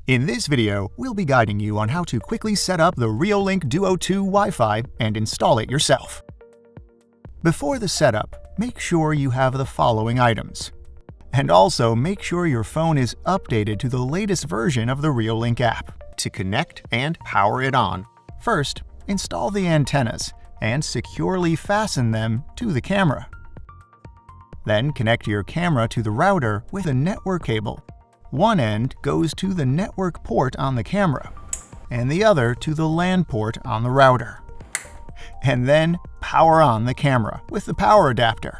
In this video, we'll be guiding you on how to quickly set up the Reolink Duo 2 Wi-Fi and install it yourself. Before the setup, make sure you have the following items. And also make sure your phone is updated to the latest version of the Reolink app to connect and power it on. First, install the antennas and securely fasten them to the camera. Then connect your camera to the router with a network cable. One end goes to the network port on the camera, and the other to the LAN port on the router. And then power on the camera with the power adapter.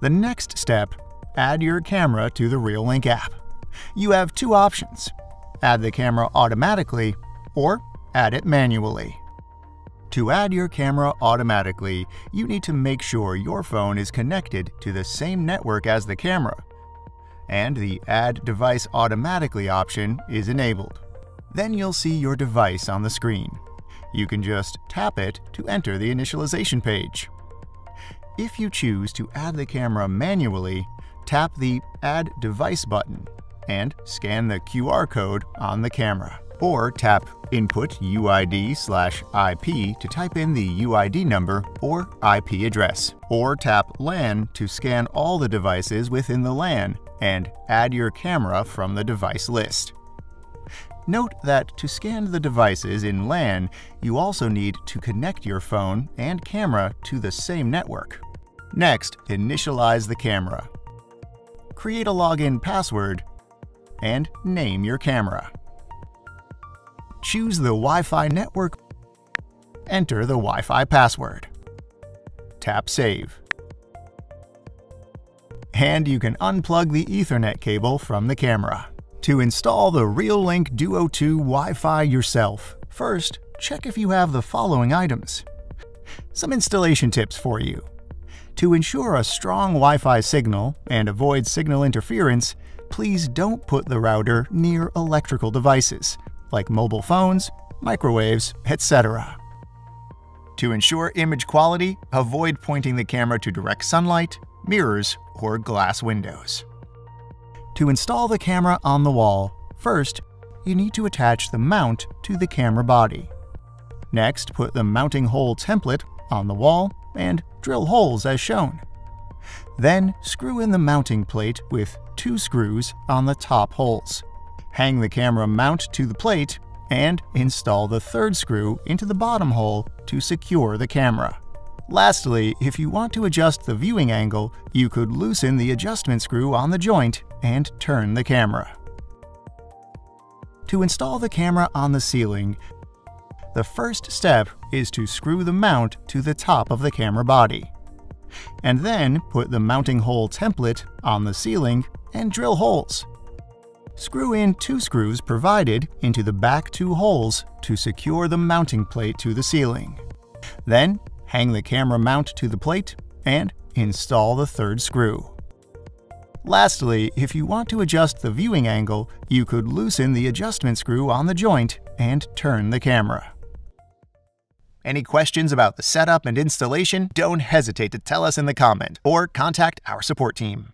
The next step, add your camera to the Reolink app. You have two options: add the camera automatically or add it manually. To add your camera automatically, you need to make sure your phone is connected to the same network as the camera, and the Add Device Automatically option is enabled. Then you'll see your device on the screen. You can just tap it to enter the initialization page. If you choose to add the camera manually, tap the Add Device button and scan the QR code on the camera. Or tap Input UID/IP to type in the UID number or IP address. Or tap LAN to scan all the devices within the LAN and add your camera from the device list. Note that to scan the devices in LAN, you also need to connect your phone and camera to the same network. Next, initialize the camera. Create a login password and name your camera. Choose the Wi-Fi network. Enter the Wi-Fi password. Tap Save. And you can unplug the Ethernet cable from the camera. To install the Reolink Duo 2 Wi-Fi yourself, first, check if you have the following items. Some installation tips for you. To ensure a strong Wi-Fi signal and avoid signal interference, please don't put the router near electrical devices, like mobile phones, microwaves, etc. To ensure image quality, avoid pointing the camera to direct sunlight, mirrors, or glass windows. To install the camera on the wall, first, you need to attach the mount to the camera body. Next, put the mounting hole template on the wall and drill holes as shown. Then, screw in the mounting plate with 2 screws on the top holes. Hang the camera mount to the plate and install the 3rd screw into the bottom hole to secure the camera. Lastly, if you want to adjust the viewing angle, you could loosen the adjustment screw on the joint and turn the camera. To install the camera on the ceiling, the first step is to screw the mount to the top of the camera body. And then put the mounting hole template on the ceiling and drill holes. Screw in 2 screws provided into the back 2 holes to secure the mounting plate to the ceiling. Then, hang the camera mount to the plate and install the 3rd screw. Lastly, if you want to adjust the viewing angle, you could loosen the adjustment screw on the joint and turn the camera. Any questions about the setup and installation? Don't hesitate to tell us in the comment or contact our support team.